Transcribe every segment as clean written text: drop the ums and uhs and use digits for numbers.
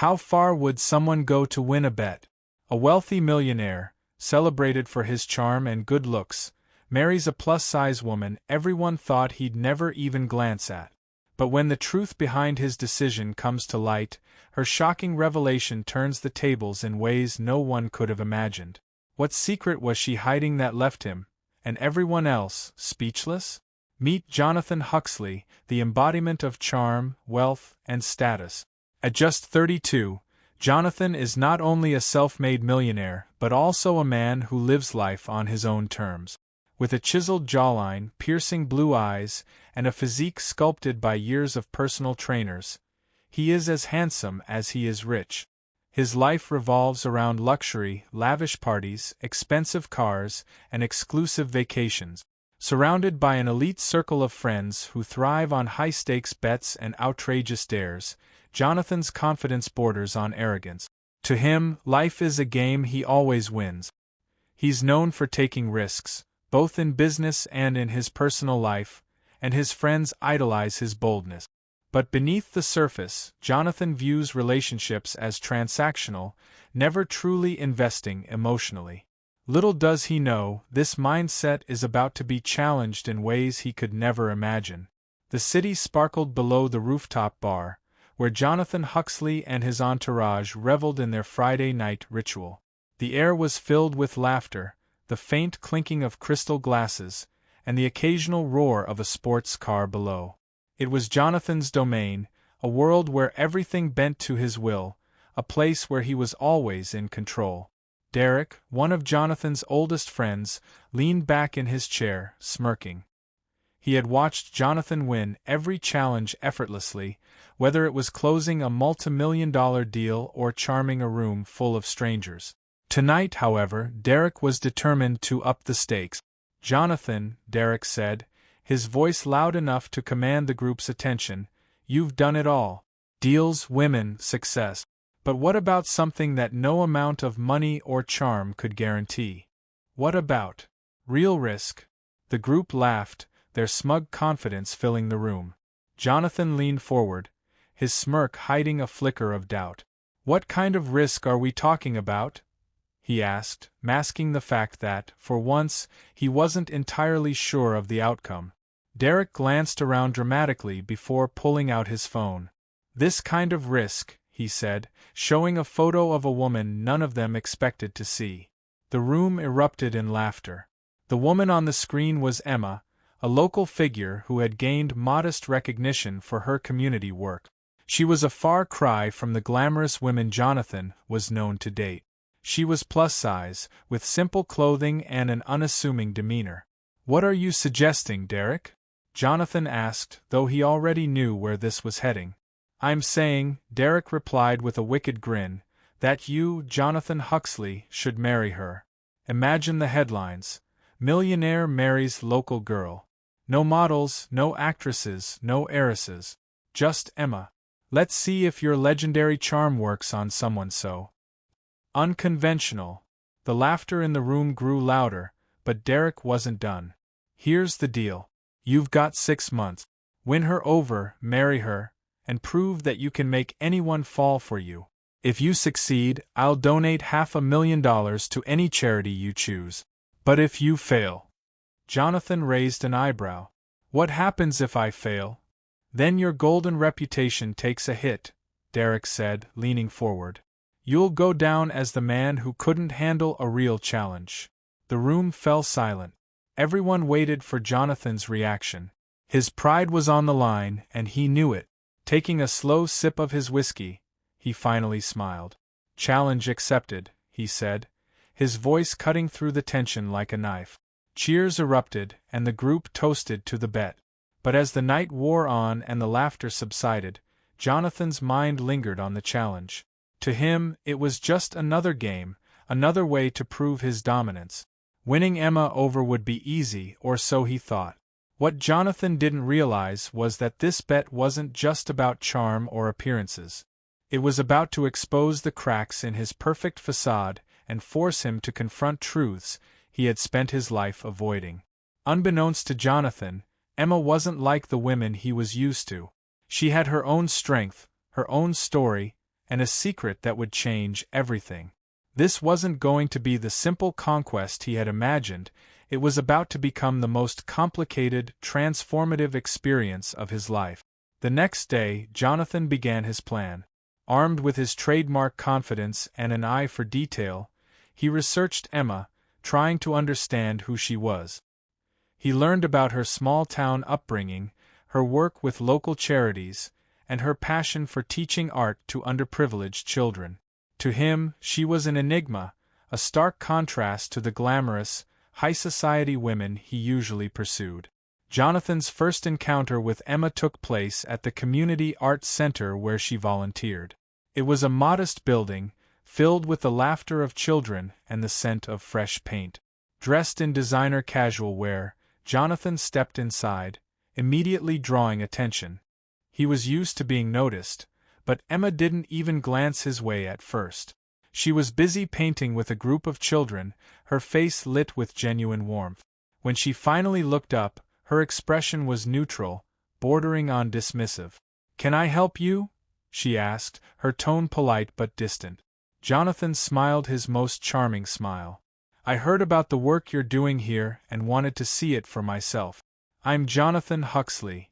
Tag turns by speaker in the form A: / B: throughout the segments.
A: How far would someone go to win a bet? A wealthy millionaire, celebrated for his charm and good looks, marries a plus-size woman everyone thought he'd never even glance at. But when the truth behind his decision comes to light, her shocking revelation turns the tables in ways no one could have imagined. What secret was she hiding that left him, and everyone else, speechless? Meet Jonathan Huxley, the embodiment of charm, wealth, and status. At just 32, Jonathan is not only a self-made millionaire but also a man who lives life on his own terms. With a chiseled jawline, piercing blue eyes, and a physique sculpted by years of personal trainers, he is as handsome as he is rich. His life revolves around luxury, lavish parties, expensive cars, and exclusive vacations. Surrounded by an elite circle of friends who thrive on high-stakes bets and outrageous dares, Jonathan's confidence borders on arrogance. To him, life is a game he always wins. He's known for taking risks, both in business and in his personal life, and his friends idolize his boldness. But beneath the surface, Jonathan views relationships as transactional, never truly investing emotionally. Little does he know, this mindset is about to be challenged in ways he could never imagine. The city sparkled below the rooftop bar, where Jonathan Huxley and his entourage reveled in their Friday night ritual. The air was filled with laughter, the faint clinking of crystal glasses, and the occasional roar of a sports car below. It was Jonathan's domain, a world where everything bent to his will, a place where he was always in control. Derek, one of Jonathan's oldest friends, leaned back in his chair, smirking. He had watched Jonathan win every challenge effortlessly, whether it was closing a multi-million-dollar deal or charming a room full of strangers. Tonight, however, Derek was determined to up the stakes. "Jonathan," Derek said, his voice loud enough to command the group's attention, "you've done it all. Deals, women, success. But what about something that no amount of money or charm could guarantee? What about real risk?" The group laughed, their smug confidence filling the room. Jonathan leaned forward, his smirk hiding a flicker of doubt. "What kind of risk are we talking about?" he asked, masking the fact that, for once, he wasn't entirely sure of the outcome. Derek glanced around dramatically before pulling out his phone. "This kind of risk," he said, showing a photo of a woman none of them expected to see. The room erupted in laughter. The woman on the screen was Emma, a local figure who had gained modest recognition for her community work. She was a far cry from the glamorous women Jonathan was known to date. She was plus-size, with simple clothing and an unassuming demeanor. "What are you suggesting, Derek?" Jonathan asked, though he already knew where this was heading. "I'm saying," Derek replied with a wicked grin, "that you, Jonathan Huxley, should marry her. Imagine the headlines. Millionaire marries local girl. No models, no actresses, no heiresses. Just Emma. Let's see if your legendary charm works on someone so unconventional." The laughter in the room grew louder, but Derek wasn't done. "Here's the deal. You've got 6 months. Win her over, marry her, and prove that you can make anyone fall for you. If you succeed, I'll donate $500,000 to any charity you choose. But if you fail—" Jonathan raised an eyebrow. "What happens if I fail?" "Then your golden reputation takes a hit," Derek said, leaning forward. "You'll go down as the man who couldn't handle a real challenge." The room fell silent. Everyone waited for Jonathan's reaction. His pride was on the line, and he knew it. Taking a slow sip of his whiskey, he finally smiled. "Challenge accepted," he said, his voice cutting through the tension like a knife. Cheers erupted, and the group toasted to the bet. But as the night wore on and the laughter subsided, Jonathan's mind lingered on the challenge. To him, it was just another game, another way to prove his dominance. Winning Emma over would be easy, or so he thought. What Jonathan didn't realize was that this bet wasn't just about charm or appearances. It was about to expose the cracks in his perfect facade and force him to confront truths he had spent his life avoiding. Unbeknownst to Jonathan, Emma wasn't like the women he was used to. She had her own strength, her own story, and a secret that would change everything. This wasn't going to be the simple conquest he had imagined, it was about to become the most complicated, transformative experience of his life. The next day, Jonathan began his plan. Armed with his trademark confidence and an eye for detail, he researched Emma, trying to understand who she was. He learned about her small-town upbringing, her work with local charities, and her passion for teaching art to underprivileged children. To him, she was an enigma, a stark contrast to the glamorous, high-society women he usually pursued. Jonathan's first encounter with Emma took place at the Community Arts Center where she volunteered. It was a modest building, filled with the laughter of children and the scent of fresh paint. Dressed in designer casual wear, Jonathan stepped inside, immediately drawing attention. He was used to being noticed, but Emma didn't even glance his way at first. She was busy painting with a group of children, her face lit with genuine warmth. When she finally looked up, her expression was neutral, bordering on dismissive. "Can I help you?" she asked, her tone polite but distant. Jonathan smiled his most charming smile. "I heard about the work you're doing here and wanted to see it for myself. I'm Jonathan Huxley."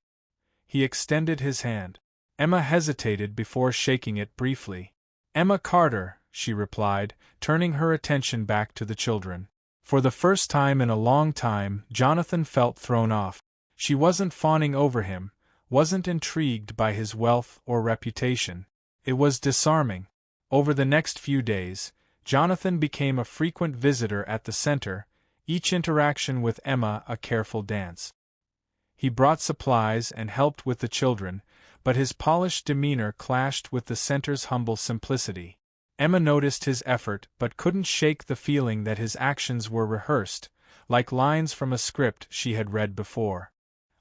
A: He extended his hand. Emma hesitated before shaking it briefly. "Emma Carter," she replied, turning her attention back to the children. For the first time in a long time, Jonathan felt thrown off. She wasn't fawning over him, wasn't intrigued by his wealth or reputation. It was disarming. Over the next few days, Jonathan became a frequent visitor at the center, each interaction with Emma a careful dance. He brought supplies and helped with the children, but his polished demeanor clashed with the center's humble simplicity. Emma noticed his effort but couldn't shake the feeling that his actions were rehearsed, like lines from a script she had read before.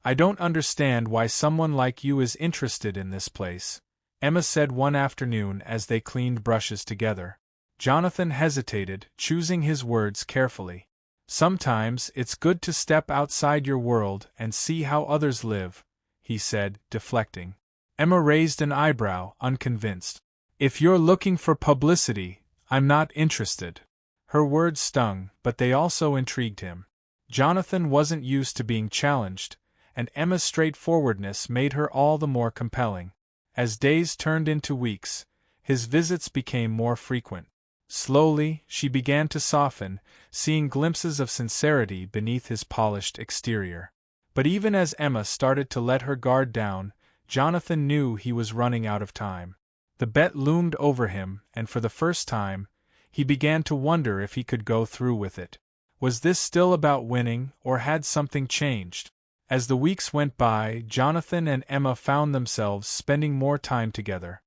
A: "I don't understand why someone like you is interested in this place," Emma said one afternoon as they cleaned brushes together. Jonathan hesitated, choosing his words carefully. "Sometimes it's good to step outside your world and see how others live," he said, deflecting. Emma raised an eyebrow, unconvinced. "If you're looking for publicity, I'm not interested." Her words stung, but they also intrigued him. Jonathan wasn't used to being challenged, and Emma's straightforwardness made her all the more compelling. As days turned into weeks, his visits became more frequent. Slowly, she began to soften, seeing glimpses of sincerity beneath his polished exterior. But even as Emma started to let her guard down, Jonathan knew he was running out of time. The bet loomed over him, and for the first time, he began to wonder if he could go through with it. Was this still about winning, or had something changed? As the weeks went by, Jonathan and Emma found themselves spending more time together.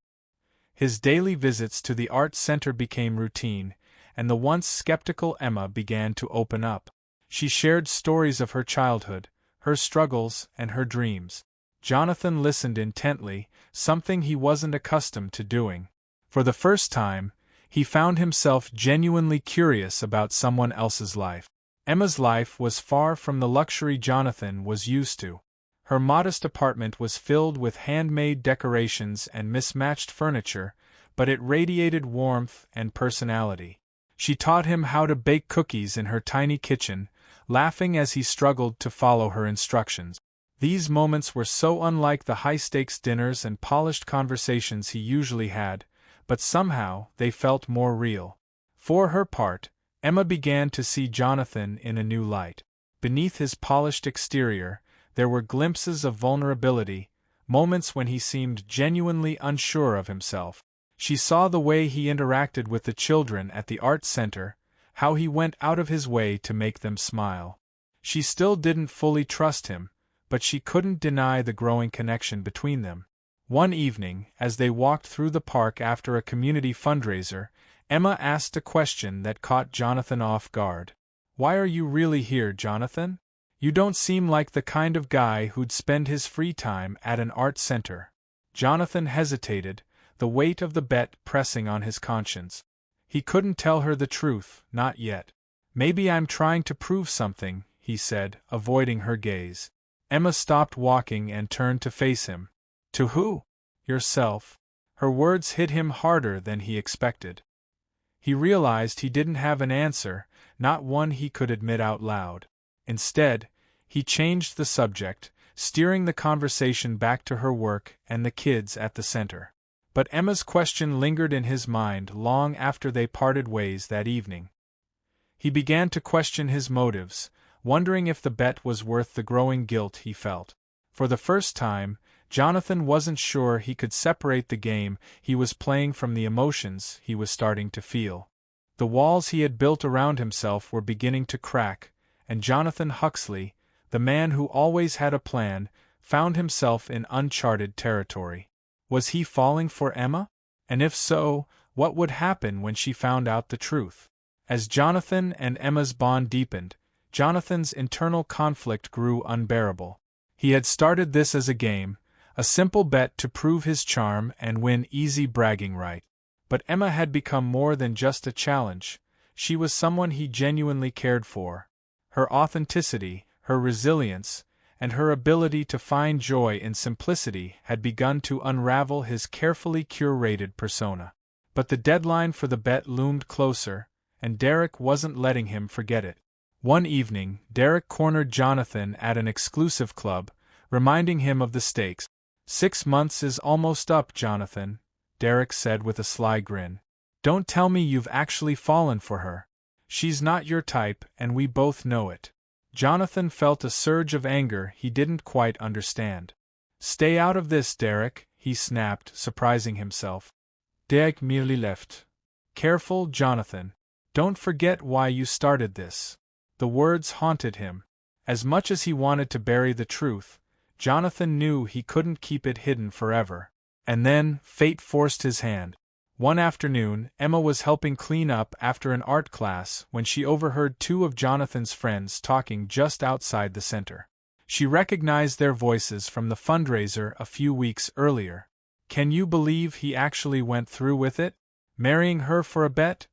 A: His daily visits to the art center became routine, and the once skeptical Emma began to open up. She shared stories of her childhood, her struggles, and her dreams. Jonathan listened intently, something he wasn't accustomed to doing. For the first time, he found himself genuinely curious about someone else's life. Emma's life was far from the luxury Jonathan was used to. Her modest apartment was filled with handmade decorations and mismatched furniture, but it radiated warmth and personality. She taught him how to bake cookies in her tiny kitchen, laughing as he struggled to follow her instructions. These moments were so unlike the high-stakes dinners and polished conversations he usually had, but somehow they felt more real. For her part, Emma began to see Jonathan in a new light. Beneath his polished exterior, there were glimpses of vulnerability, moments when he seemed genuinely unsure of himself. She saw the way he interacted with the children at the art center, how he went out of his way to make them smile. She still didn't fully trust him, but she couldn't deny the growing connection between them. One evening, as they walked through the park after a community fundraiser, Emma asked a question that caught Jonathan off guard. "Why are you really here, Jonathan? You don't seem like the kind of guy who'd spend his free time at an art center." Jonathan hesitated, the weight of the bet pressing on his conscience. He couldn't tell her the truth, not yet. "Maybe I'm trying to prove something," he said, avoiding her gaze. Emma stopped walking and turned to face him. "To who?" "Yourself." Her words hit him harder than he expected. He realized he didn't have an answer, not one he could admit out loud. Instead, he changed the subject, steering the conversation back to her work and the kids at the center. But Emma's question lingered in his mind long after they parted ways that evening. He began to question his motives, wondering if the bet was worth the growing guilt he felt. For the first time, Jonathan wasn't sure he could separate the game he was playing from the emotions he was starting to feel. The walls he had built around himself were beginning to crack, and Jonathan Huxley, the man who always had a plan, found himself in uncharted territory. Was he falling for Emma? And if so, what would happen when she found out the truth? As Jonathan and Emma's bond deepened, Jonathan's internal conflict grew unbearable. He had started this as a game, a simple bet to prove his charm and win easy bragging right. But Emma had become more than just a challenge. She was someone he genuinely cared for. Her authenticity, her resilience, and her ability to find joy in simplicity had begun to unravel his carefully curated persona. But the deadline for the bet loomed closer, and Derek wasn't letting him forget it. One evening, Derek cornered Jonathan at an exclusive club, reminding him of the stakes. 6 months is almost up, Jonathan, Derek said with a sly grin. Don't tell me you've actually fallen for her. She's not your type, and we both know it. Jonathan felt a surge of anger he didn't quite understand. Stay out of this, Derek, he snapped, surprising himself. Derek merely left. Careful, Jonathan. Don't forget why you started this. The words haunted him. As much as he wanted to bury the truth, Jonathan knew he couldn't keep it hidden forever. And then, fate forced his hand. One afternoon, Emma was helping clean up after an art class when she overheard 2 of Jonathan's friends talking just outside the center. She recognized their voices from the fundraiser a few weeks earlier. Can you believe he actually went through with it? Marrying her for a bet?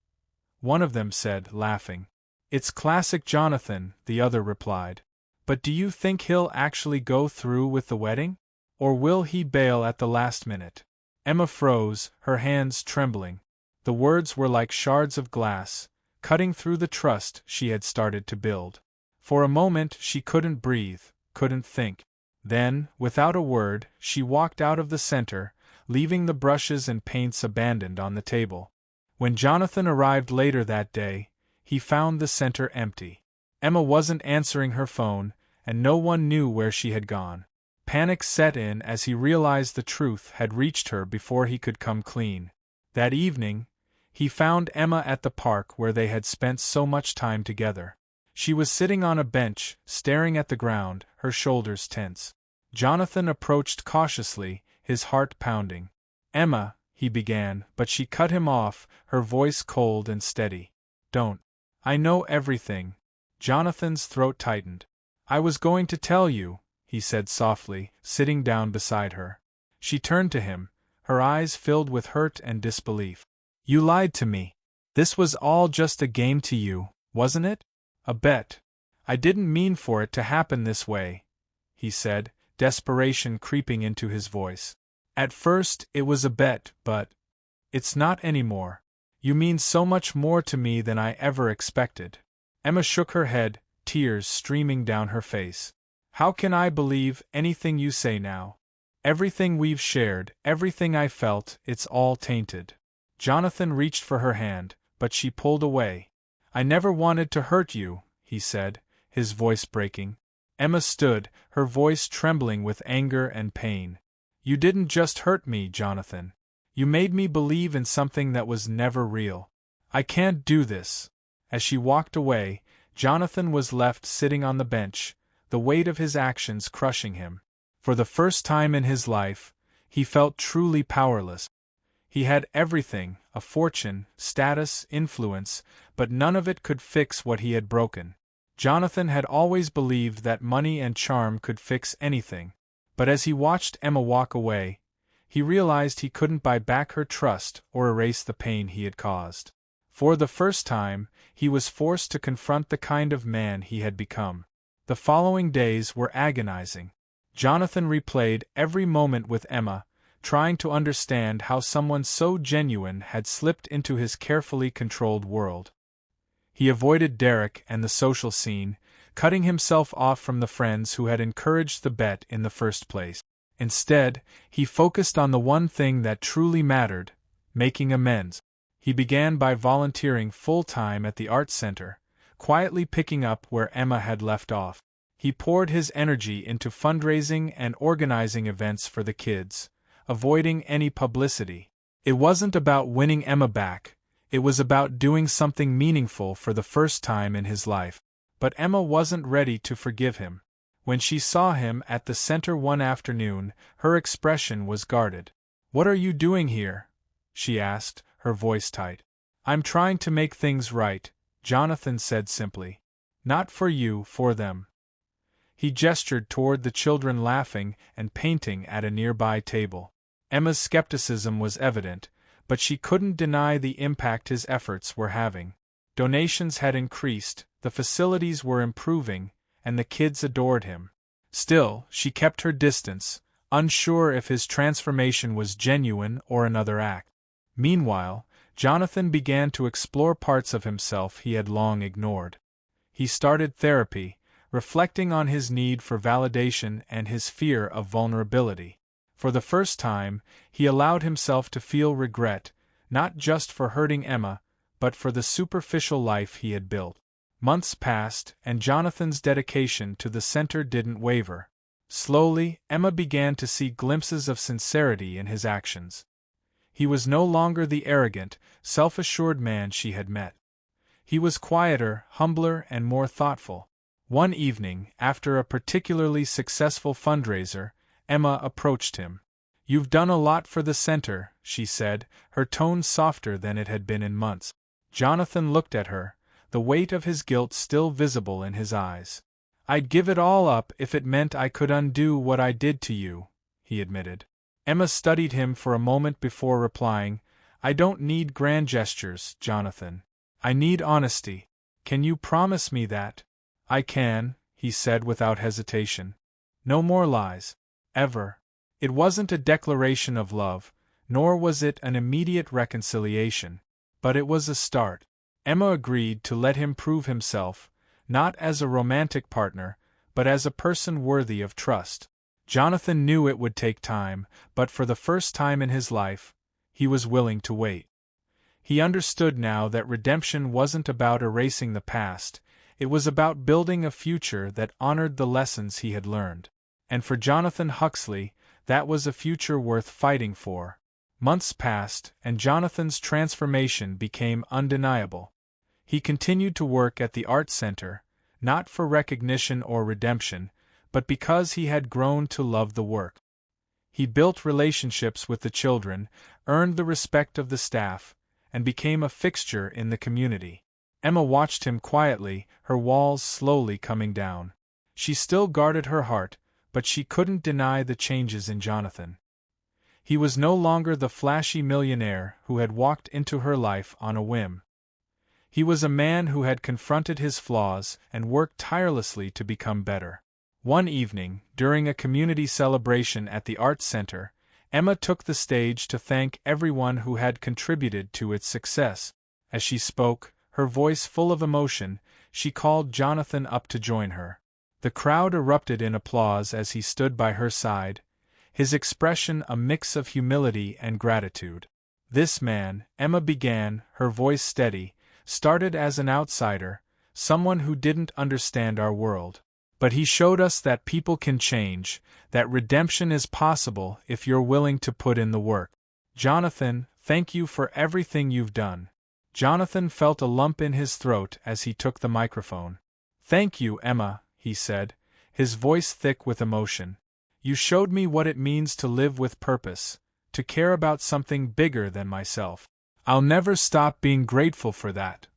A: One of them said, laughing. It's classic Jonathan, the other replied. But do you think he'll actually go through with the wedding? Or will he bail at the last minute? Emma froze, her hands trembling. The words were like shards of glass, cutting through the trust she had started to build. For a moment she couldn't breathe, couldn't think. Then, without a word, she walked out of the center, leaving the brushes and paints abandoned on the table. When Jonathan arrived later that day, he found the center empty. Emma wasn't answering her phone, and no one knew where she had gone. Panic set in as he realized the truth had reached her before he could come clean. That evening, he found Emma at the park where they had spent so much time together. She was sitting on a bench, staring at the ground, her shoulders tense. Jonathan approached cautiously, his heart pounding. Emma, he began, but she cut him off, her voice cold and steady. Don't. I know everything. Jonathan's throat tightened. I was going to tell you, he said softly, sitting down beside her. She turned to him, her eyes filled with hurt and disbelief. You lied to me. This was all just a game to you, wasn't it? A bet. I didn't mean for it to happen this way, he said, desperation creeping into his voice. At first it was a bet, but it's not anymore. You mean so much more to me than I ever expected. Emma shook her head, tears streaming down her face. How can I believe anything you say now? Everything we've shared, everything I felt, it's all tainted. Jonathan reached for her hand, but she pulled away. I never wanted to hurt you, he said, his voice breaking. Emma stood, her voice trembling with anger and pain. You didn't just hurt me, Jonathan. You made me believe in something that was never real. I can't do this. As she walked away, Jonathan was left sitting on the bench, the weight of his actions crushing him. For the first time in his life, he felt truly powerless. He had everything, a fortune, status, influence, but none of it could fix what he had broken. Jonathan had always believed that money and charm could fix anything, but as he watched Emma walk away, he realized he couldn't buy back her trust or erase the pain he had caused. For the first time, he was forced to confront the kind of man he had become. The following days were agonizing. Jonathan replayed every moment with Emma, trying to understand how someone so genuine had slipped into his carefully controlled world. He avoided Derek and the social scene, cutting himself off from the friends who had encouraged the bet in the first place. Instead, he focused on the one thing that truly mattered: making amends. He began by volunteering full-time at the art center, quietly picking up where Emma had left off. He poured his energy into fundraising and organizing events for the kids, avoiding any publicity. It wasn't about winning Emma back, it was about doing something meaningful for the first time in his life. But Emma wasn't ready to forgive him. When she saw him at the center one afternoon, her expression was guarded. "What are you doing here?" she asked, her voice tight. "I'm trying to make things right," Jonathan said simply. "Not for you, for them." He gestured toward the children laughing and painting at a nearby table. Emma's skepticism was evident, but she couldn't deny the impact his efforts were having. Donations had increased, the facilities were improving, and the kids adored him. Still, she kept her distance, unsure if his transformation was genuine or another act. Meanwhile, Jonathan began to explore parts of himself he had long ignored. He started therapy, reflecting on his need for validation and his fear of vulnerability. For the first time, he allowed himself to feel regret, not just for hurting Emma, but for the superficial life he had built. Months passed, and Jonathan's dedication to the center didn't waver. Slowly, Emma began to see glimpses of sincerity in his actions. He was no longer the arrogant, self-assured man she had met. He was quieter, humbler, and more thoughtful. One evening, after a particularly successful fundraiser, Emma approached him. "You've done a lot for the center," she said, her tone softer than it had been in months. Jonathan looked at her, the weight of his guilt still visible in his eyes. "I'd give it all up if it meant I could undo what I did to you," he admitted. Emma studied him for a moment before replying, "I don't need grand gestures, Jonathan. I need honesty. Can you promise me that?" "I can," he said without hesitation. "No more lies. Ever." It wasn't a declaration of love, nor was it an immediate reconciliation, but it was a start. Emma agreed to let him prove himself, not as a romantic partner, but as a person worthy of trust. Jonathan knew it would take time, but for the first time in his life, he was willing to wait. He understood now that redemption wasn't about erasing the past, it was about building a future that honored the lessons he had learned. And for Jonathan Huxley, that was a future worth fighting for. Months passed, and Jonathan's transformation became undeniable. He continued to work at the art center, not for recognition or redemption, but because he had grown to love the work. He built relationships with the children, earned the respect of the staff, and became a fixture in the community. Emma watched him quietly, her walls slowly coming down. She still guarded her heart, but she couldn't deny the changes in Jonathan. He was no longer the flashy millionaire who had walked into her life on a whim. He was a man who had confronted his flaws and worked tirelessly to become better. One evening, during a community celebration at the art center, Emma took the stage to thank everyone who had contributed to its success. As she spoke, her voice full of emotion, she called Jonathan up to join her. The crowd erupted in applause as he stood by her side, his expression a mix of humility and gratitude. "This man," Emma began, her voice steady, "started as an outsider, someone who didn't understand our world. But he showed us that people can change, that redemption is possible if you're willing to put in the work. Jonathan, thank you for everything you've done." Jonathan felt a lump in his throat as he took the microphone. "Thank you, Emma," he said, his voice thick with emotion. "You showed me what it means to live with purpose, to care about something bigger than myself. I'll never stop being grateful for that."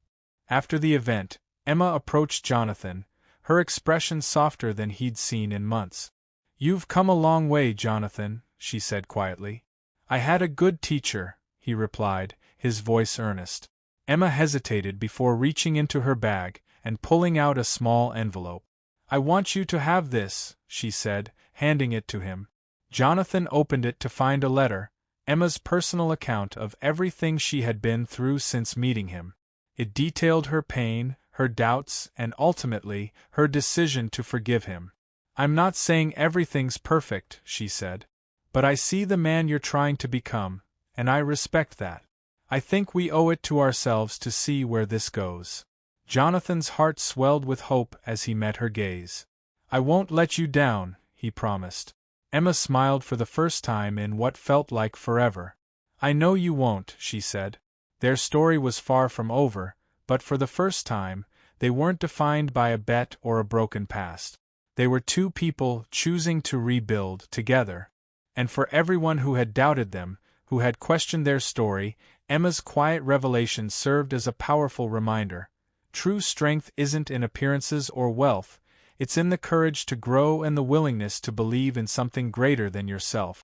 A: After the event, Emma approached Jonathan, her expression softer than he'd seen in months. "You've come a long way, Jonathan," she said quietly. "I had a good teacher," he replied, his voice earnest. Emma hesitated before reaching into her bag and pulling out a small envelope. "I want you to have this," she said, handing it to him. Jonathan opened it to find a letter, Emma's personal account of everything she had been through since meeting him. It detailed her pain, her doubts, and ultimately, her decision to forgive him. "I'm not saying everything's perfect," she said. "But I see the man you're trying to become, and I respect that. I think we owe it to ourselves to see where this goes." Jonathan's heart swelled with hope as he met her gaze. "I won't let you down," he promised. Emma smiled for the first time in what felt like forever. "I know you won't," she said. Their story was far from over, but for the first time, they weren't defined by a bet or a broken past. They were two people choosing to rebuild together. And for everyone who had doubted them, who had questioned their story, Emma's quiet revelation served as a powerful reminder. True strength isn't in appearances or wealth, it's in the courage to grow and the willingness to believe in something greater than yourself.